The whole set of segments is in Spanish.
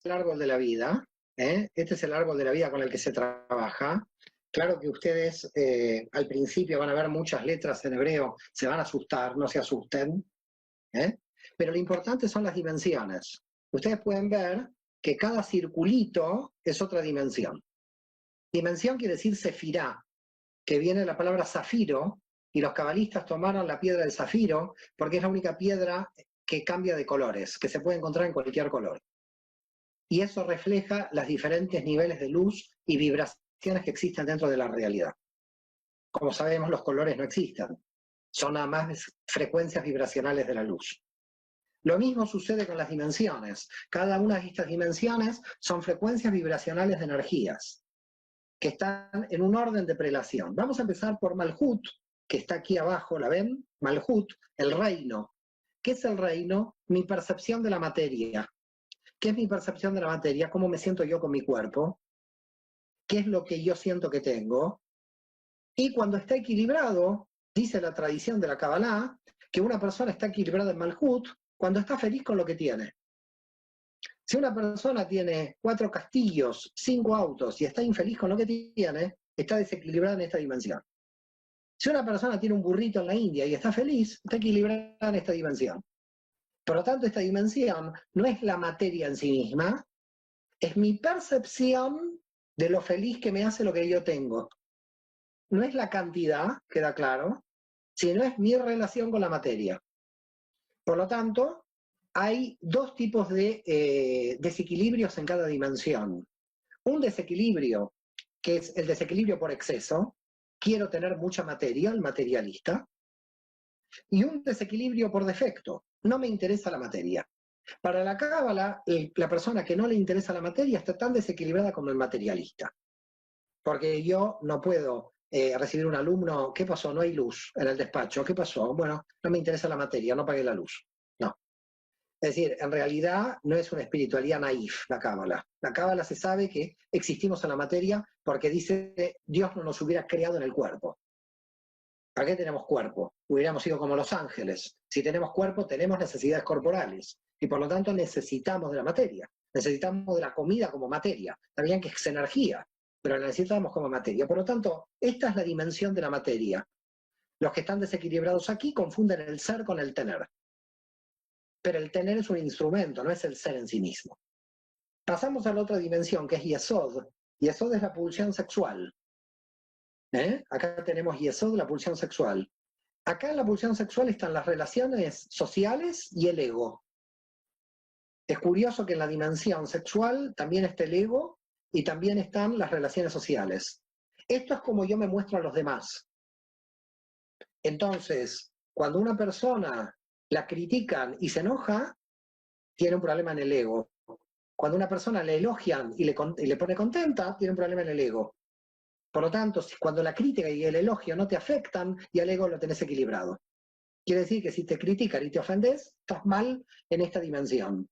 el árbol de la vida, este es el árbol de la vida con el que se trabaja. Claro que ustedes al principio van a ver muchas letras en hebreo, se van a asustar, no se asusten, ¿eh? Pero lo importante son las dimensiones. Ustedes pueden ver que cada circulito es otra dimensión. Dimensión quiere decir sefirá, que viene de la palabra zafiro, y los cabalistas tomaron la piedra del zafiro porque es la única piedra que cambia de colores, que se puede encontrar en cualquier color. Y eso refleja los diferentes niveles de luz y vibraciones que existen dentro de la realidad. Como sabemos, los colores no existen, son nada más frecuencias vibracionales de la luz. Lo mismo sucede con las dimensiones. Cada una de estas dimensiones son frecuencias vibracionales de energías que están en un orden de prelación. Vamos a empezar por Malhut, que está aquí abajo, ¿la ven? Malhut, el reino. ¿Qué es el reino? Mi percepción de la materia. ¿Qué es mi percepción de la materia? ¿Cómo me siento yo con mi cuerpo? ¿Qué es lo que yo siento que tengo? Y cuando está equilibrado, dice la tradición de la Kabbalah, que una persona está equilibrada en Malhut cuando está feliz con lo que tiene. Si una persona tiene 4 castillos, 5 autos y está infeliz con lo que tiene, está desequilibrada en esta dimensión. Si una persona tiene un burrito en la India y está feliz, está equilibrada en esta dimensión. Por lo tanto, esta dimensión no es la materia en sí misma, es mi percepción de lo feliz que me hace lo que yo tengo. No es la cantidad, queda claro, sino es mi relación con la materia. Por lo tanto, hay 2 tipos de desequilibrios en cada dimensión. Un desequilibrio, que es el desequilibrio por exceso, quiero tener mucha materia, el materialista, y un desequilibrio por defecto, no me interesa la materia. Para la Cábala, la persona que no le interesa la materia está tan desequilibrada como el materialista. Porque yo no puedo recibir un alumno, ¿qué pasó? No hay luz en el despacho, ¿qué pasó? Bueno, no me interesa la materia, no pagué la luz. No. Es decir, en realidad no es una espiritualidad naif la Cábala. La Cábala se sabe que existimos en la materia porque dice Dios no nos hubiera creado en el cuerpo. ¿Para qué tenemos cuerpo? Hubiéramos sido como los ángeles. Si tenemos cuerpo, tenemos necesidades corporales y por lo tanto necesitamos de la materia. Necesitamos de la comida como materia. También que es energía, pero la necesitamos como materia. Por lo tanto, esta es la dimensión de la materia. Los que están desequilibrados aquí confunden el ser con el tener. Pero el tener es un instrumento, no es el ser en sí mismo. Pasamos a la otra dimensión, que es Yesod. Yesod es la pulsión sexual. Acá tenemos Yesod, la pulsión sexual. Acá en la pulsión sexual están las relaciones sociales y el ego. Es curioso que en la dimensión sexual también está el ego y también están las relaciones sociales. Esto es como yo me muestro a los demás. Entonces, cuando una persona la critican y se enoja, tiene un problema en el ego. Cuando una persona le elogian y le pone contenta, tiene un problema en el ego. Por lo tanto, cuando la crítica y el elogio no te afectan, y el ego lo tenés equilibrado. Quiere decir que si te critican y te ofendes, estás mal en esta dimensión.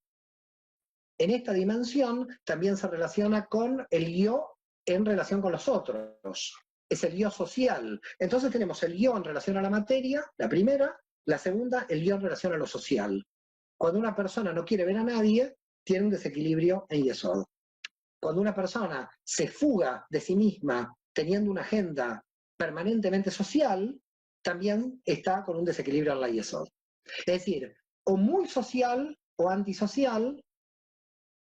En esta dimensión también se relaciona con el yo en relación con los otros. Es el yo social. Entonces tenemos el yo en relación a la materia, la primera, la segunda, el yo en relación a lo social. Cuando una persona no quiere ver a nadie, tiene un desequilibrio en Yesod. Cuando una persona se fuga de sí misma teniendo una agenda permanentemente social, también está con un desequilibrio en la Yesod. Es decir, o muy social o antisocial,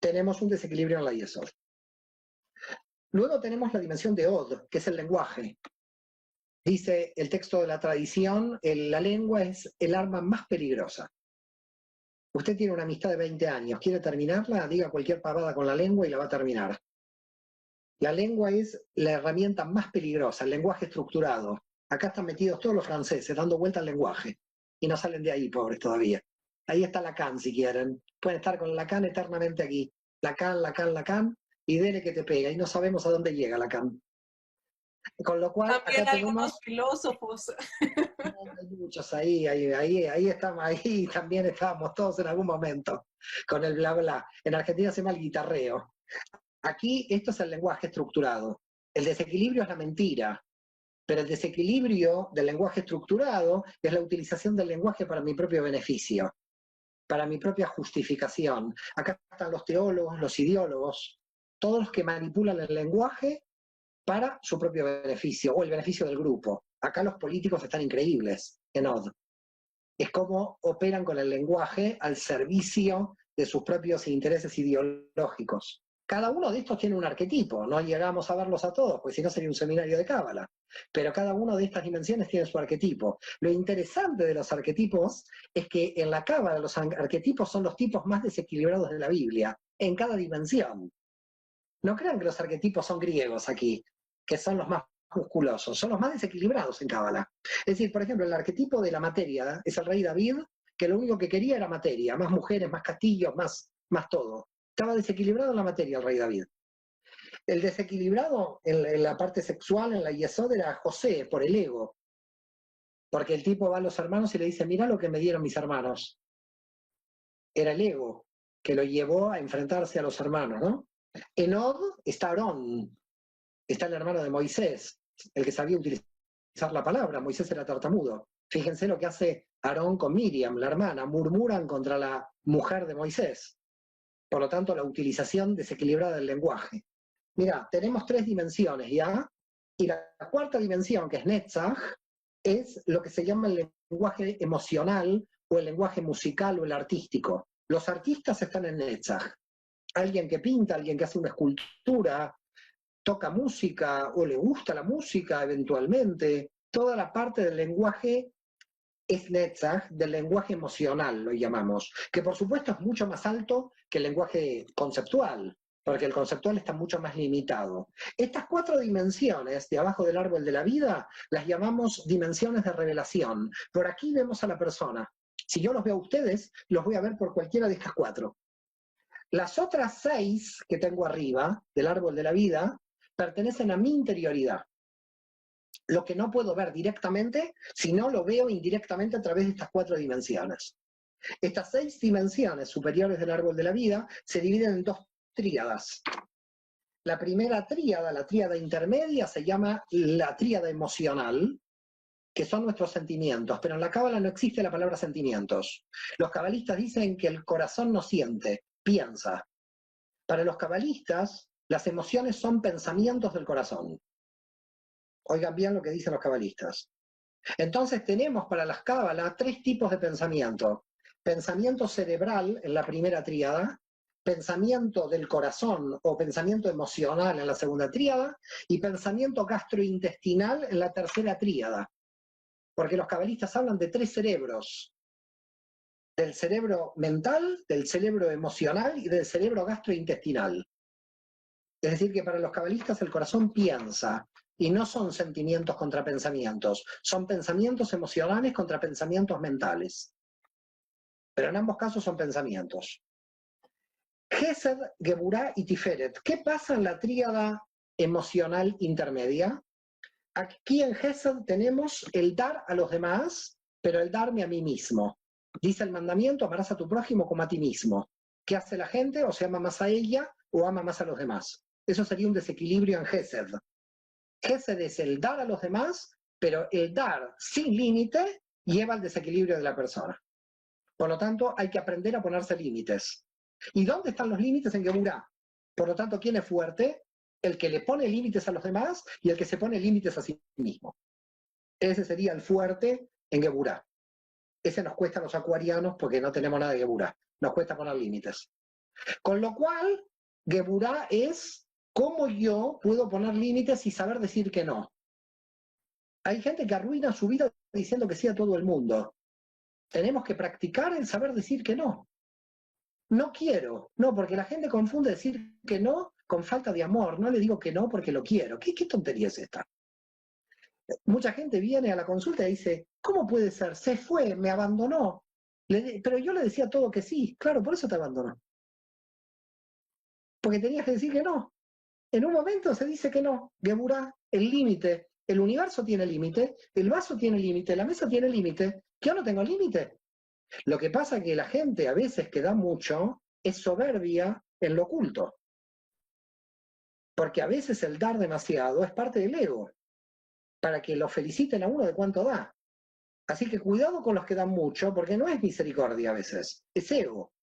tenemos un desequilibrio en la Yesod. Luego tenemos la dimensión de Od, que es el lenguaje. Dice el texto de la tradición, la lengua es el arma más peligrosa. Usted tiene una amistad de 20 años, ¿quiere terminarla? Diga cualquier pavada con la lengua y la va a terminar. La lengua es la herramienta más peligrosa, el lenguaje estructurado. Acá están metidos todos los franceses dando vuelta al lenguaje y no salen de ahí, pobres todavía. Ahí está Lacan, si quieren. Pueden estar con Lacan eternamente aquí. Lacan, Lacan, Lacan, y dele que te pega. Y no sabemos a dónde llega Lacan. Con lo cual, También acá algunos tenemos... filósofos. Hay muchos ahí estamos, ahí también estábamos todos en algún momento con el bla bla. En Argentina se llama el guitarreo. Aquí esto es el lenguaje estructurado. El desequilibrio es la mentira, pero el desequilibrio del lenguaje estructurado es la utilización del lenguaje para mi propio beneficio. para mi propia justificación. Acá están los teólogos, los ideólogos, todos los que manipulan el lenguaje para su propio beneficio o el beneficio del grupo. Acá los políticos están increíbles en Odd. Es como operan con el lenguaje al servicio de sus propios intereses ideológicos. Cada uno de estos tiene un arquetipo, no llegamos a verlos a todos, porque si no sería un seminario de Cábala, pero cada una de estas dimensiones tiene su arquetipo. Lo interesante de los arquetipos es que en la Cábala los arquetipos son los tipos más desequilibrados de la Biblia, en cada dimensión. No crean que los arquetipos son griegos aquí, que son los más musculosos, son los más desequilibrados en Cábala. Es decir, por ejemplo, el arquetipo de la materia es el rey David, que lo único que quería era materia, más mujeres, más castillos, más todo. Estaba desequilibrado en la materia el rey David. El desequilibrado en la parte sexual, en la Yesod, era José, por el ego. Porque el tipo va a los hermanos y le dice, mira lo que me dieron mis hermanos. Era el ego que lo llevó a enfrentarse a los hermanos, ¿no? En Od está Aarón, está el hermano de Moisés, el que sabía utilizar la palabra. Moisés era tartamudo. Fíjense lo que hace Aarón con Miriam, la hermana, murmuran contra la mujer de Moisés. Por lo tanto, la utilización desequilibrada del lenguaje. Mira, tenemos 3 dimensiones, ¿ya? Y la cuarta dimensión, que es Netzach, es lo que se llama el lenguaje emocional, o el lenguaje musical, o el artístico. Los artistas están en Netzach. Alguien que pinta, alguien que hace una escultura, toca música, o le gusta la música eventualmente, toda la parte del lenguaje es Netzach, del lenguaje emocional, lo llamamos, que por supuesto es mucho más alto que el lenguaje conceptual, porque el conceptual está mucho más limitado. Estas 4 dimensiones de abajo del árbol de la vida las llamamos dimensiones de revelación. Por aquí vemos a la persona. Si yo los veo a ustedes, los voy a ver por cualquiera de estas 4. Las otras 6 que tengo arriba del árbol de la vida pertenecen a mi interioridad. Lo que no puedo ver directamente, sino lo veo indirectamente a través de estas 4 dimensiones. Estas 6 dimensiones superiores del árbol de la vida se dividen en 2 tríadas. La primera tríada, la tríada intermedia, se llama la tríada emocional, que son nuestros sentimientos, pero en la Cábala no existe la palabra sentimientos. Los cabalistas dicen que el corazón no siente, piensa. Para los cabalistas, las emociones son pensamientos del corazón. Oigan bien lo que dicen los cabalistas. Entonces tenemos para las cábalas 3 tipos de pensamiento. Pensamiento cerebral en la primera tríada, pensamiento del corazón o pensamiento emocional en la segunda tríada, y pensamiento gastrointestinal en la tercera tríada. Porque los cabalistas hablan de 3 cerebros. Del cerebro mental, del cerebro emocional y del cerebro gastrointestinal. Es decir, que para los cabalistas el corazón piensa, y no son sentimientos contra pensamientos, son pensamientos emocionales contra pensamientos mentales. Pero en ambos casos son pensamientos. Gesed, Geburá y Tiferet. ¿Qué pasa en la tríada emocional intermedia? Aquí en Gesed tenemos el dar a los demás, pero el darme a mí mismo. Dice el mandamiento, amarás a tu prójimo como a ti mismo. ¿Qué hace la gente? O se ama más a ella o ama más a los demás. Eso sería un desequilibrio en Gesed. Gesed es el dar a los demás, pero el dar sin límite lleva al desequilibrio de la persona. Por lo tanto, hay que aprender a ponerse límites. ¿Y dónde están los límites? En Geburá. Por lo tanto, ¿quién es fuerte? El que le pone límites a los demás y el que se pone límites a sí mismo. Ese sería el fuerte en Geburá. Ese nos cuesta a los acuarianos porque no tenemos nada de Geburá. Nos cuesta poner límites. Con lo cual, Geburá es cómo yo puedo poner límites y saber decir que no. Hay gente que arruina su vida diciendo que sí a todo el mundo. Tenemos que practicar el saber decir que no. No quiero, no, porque la gente confunde decir que no con falta de amor. No le digo que no porque lo quiero. ¿Qué tontería es esta? Mucha gente viene a la consulta y dice, ¿cómo puede ser? Se fue, me abandonó. Pero yo le decía todo que sí. Claro, por eso te abandonó. Porque tenías que decir que no. En un momento se dice que no. Geburá, el límite. El universo tiene límite, el vaso tiene límite, la mesa tiene límite. Yo no tengo límite. Lo que pasa es que la gente a veces que da mucho es soberbia en lo oculto. Porque a veces el dar demasiado es parte del ego, para que lo feliciten a uno de cuánto da. Así que cuidado con los que dan mucho, porque no es misericordia a veces, es ego.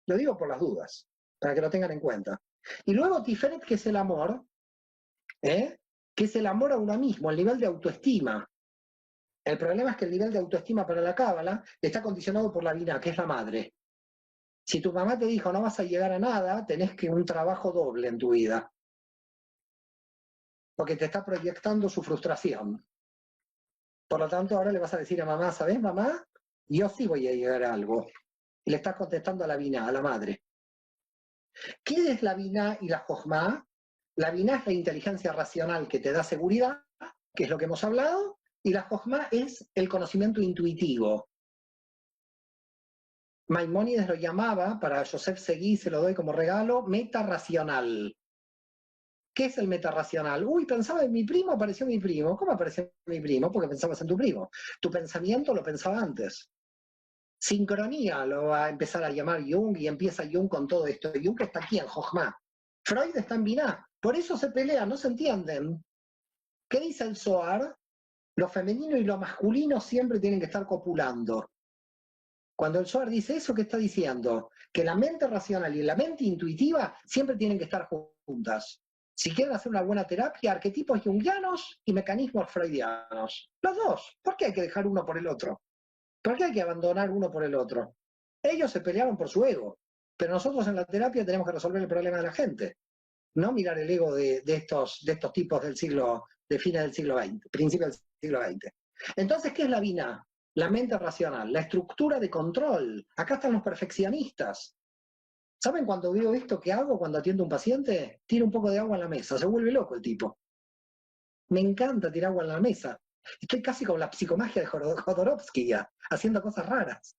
Lo digo por las dudas, para que lo tengan en cuenta. Y luego Tiferet, que es el amor, ¿eh? Que es el amor a uno mismo, el nivel de autoestima. El problema es que el nivel de autoestima para la cábala está condicionado por la Binah, que es la madre. Si tu mamá te dijo no vas a llegar a nada, tenés que un trabajo doble en tu vida. Porque te está proyectando su frustración. Por lo tanto, ahora le vas a decir a mamá, ¿sabes, mamá? Yo sí voy a llegar a algo. Y le estás contestando a la Binah, a la madre. ¿Qué es la Binah y la Jochma? La Binah es la inteligencia racional que te da seguridad, que es lo que hemos hablado, y la Jochma es el conocimiento intuitivo. Maimónides lo llamaba, para Joseph Seguí se lo doy como regalo, metarracional. ¿Qué es el metarracional? Uy, pensaba en mi primo, apareció mi primo. ¿Cómo apareció mi primo? Porque pensabas en tu primo. Tu pensamiento lo pensaba antes. Sincronía lo va a empezar a llamar Jung y empieza Jung con todo esto. Jung está aquí en Jochma. Freud está en Binah. Por eso se pelean, no se entienden. ¿Qué dice el Zohar? Lo femenino y lo masculino siempre tienen que estar copulando. Cuando el Zohar dice eso, ¿qué está diciendo? Que la mente racional y la mente intuitiva siempre tienen que estar juntas. Si quieren hacer una buena terapia, arquetipos junguianos y mecanismos freudianos. Los dos. ¿Por qué hay que dejar uno por el otro? ¿Por qué hay que abandonar uno por el otro? Ellos se pelearon por su ego, pero nosotros en la terapia tenemos que resolver el problema de la gente, no mirar el ego de estos tipos del siglo, de fines del siglo XX, principios del siglo XX. Entonces, ¿qué es la Binah? La mente racional, la estructura de control. Acá están los perfeccionistas. ¿Saben cuando veo esto que hago cuando atiendo a un paciente? Tiro un poco de agua en la mesa, se vuelve loco el tipo. Me encanta tirar agua en la mesa. Estoy casi con la psicomagia de Jodorowsky ya, haciendo cosas raras.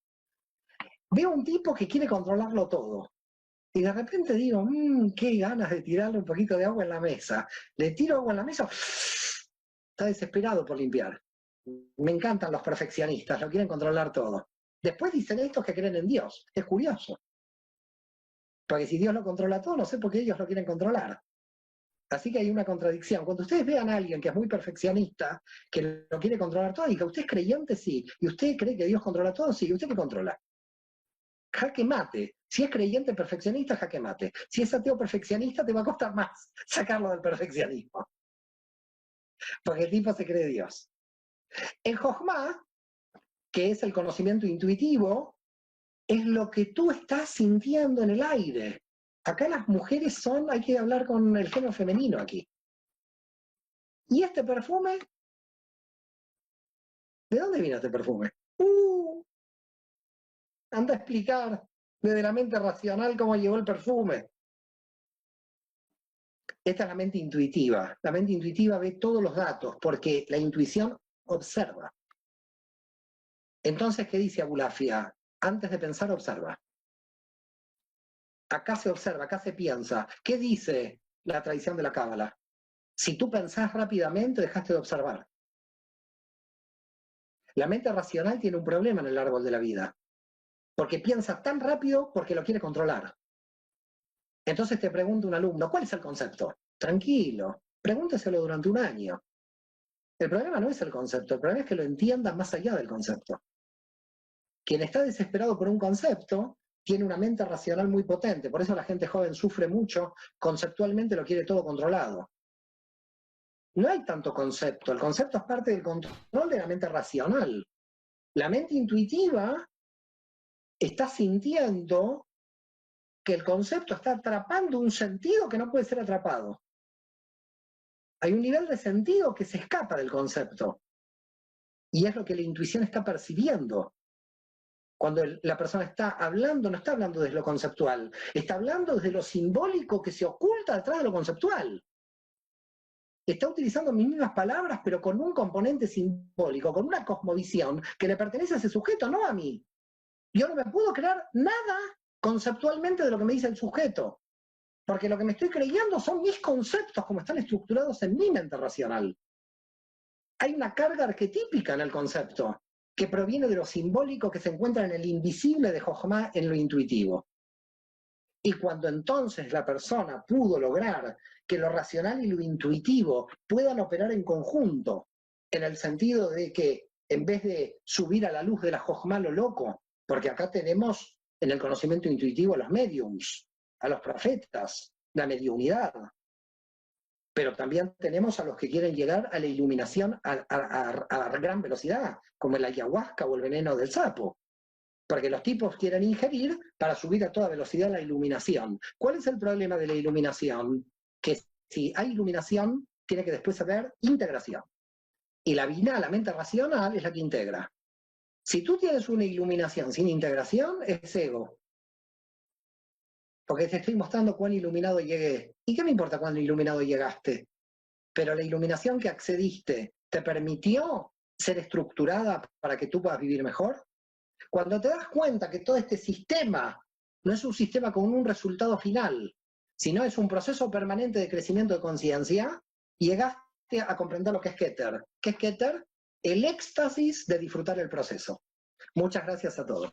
Veo un tipo que quiere controlarlo todo. Y de repente digo, qué ganas de tirarle un poquito de agua en la mesa. Le tiro agua en la mesa, está desesperado por limpiar. Me encantan los perfeccionistas, lo quieren controlar todo. Después dicen estos que creen en Dios. Es curioso. Porque si Dios lo controla todo, no sé por qué ellos lo quieren controlar. Así que hay una contradicción. Cuando ustedes vean a alguien que es muy perfeccionista, que lo quiere controlar todo, y que usted es creyente, sí, y usted cree que Dios controla todo, sí, ¿y usted qué controla? Jaque mate. Si es creyente perfeccionista, jaque mate. Si es ateo perfeccionista, te va a costar más sacarlo del perfeccionismo. Porque el tipo se cree Dios. El Jochma, que es el conocimiento intuitivo, es lo que tú estás sintiendo en el aire. Acá las mujeres son, hay que hablar con el género femenino aquí. ¿Y este perfume? ¿De dónde vino este perfume? Anda a explicar desde la mente racional cómo llegó el perfume. Esta es la mente intuitiva. La mente intuitiva ve todos los datos porque la intuición observa. Entonces, ¿qué dice Abulafia? Antes de pensar, observa. Acá se observa, acá se piensa. ¿Qué dice la tradición de la Cábala? Si tú pensás rápidamente, dejaste de observar. La mente racional tiene un problema en el árbol de la vida, porque piensa tan rápido porque lo quiere controlar. Entonces te pregunta un alumno, ¿cuál es el concepto? Tranquilo, pregúnteselo durante un año. El problema no es el concepto, el problema es que lo entiendas más allá del concepto. Quien está desesperado por un concepto tiene una mente racional muy potente, por eso la gente joven sufre mucho, conceptualmente lo quiere todo controlado. No hay tanto concepto, el concepto es parte del control de la mente racional. La mente intuitiva está sintiendo que el concepto está atrapando un sentido que no puede ser atrapado. Hay un nivel de sentido que se escapa del concepto. Y es lo que la intuición está percibiendo. Cuando la persona está hablando, no está hablando desde lo conceptual, está hablando desde lo simbólico que se oculta detrás de lo conceptual. Está utilizando mis mismas palabras, pero con un componente simbólico, con una cosmovisión que le pertenece a ese sujeto, no a mí. Yo no me puedo creer nada conceptualmente de lo que me dice el sujeto, porque lo que me estoy creyendo son mis conceptos como están estructurados en mi mente racional. Hay una carga arquetípica en el concepto que proviene de lo simbólico que se encuentra en el invisible de Jochma, en lo intuitivo. Y cuando entonces la persona pudo lograr que lo racional y lo intuitivo puedan operar en conjunto, en el sentido de que en vez de subir a la luz de la Jojma lo loco, porque acá tenemos en el conocimiento intuitivo a los mediums, a los profetas, la mediunidad, pero también tenemos a los que quieren llegar a la iluminación a gran velocidad, como el ayahuasca o el veneno del sapo, porque los tipos quieren ingerir para subir a toda velocidad la iluminación. ¿Cuál es el problema de la iluminación? Que si hay iluminación, tiene que después haber integración. Y la mente racional es la que integra. Si tú tienes una iluminación sin integración, es ego. Porque te estoy mostrando cuán iluminado llegué. ¿Y qué me importa cuán iluminado llegaste? Pero la iluminación que accediste te permitió ser estructurada para que tú puedas vivir mejor. Cuando te das cuenta que todo este sistema no es un sistema con un resultado final, sino es un proceso permanente de crecimiento de conciencia, llegaste a comprender lo que es Keter. ¿Qué es Keter? El éxtasis de disfrutar el proceso. Muchas gracias a todos.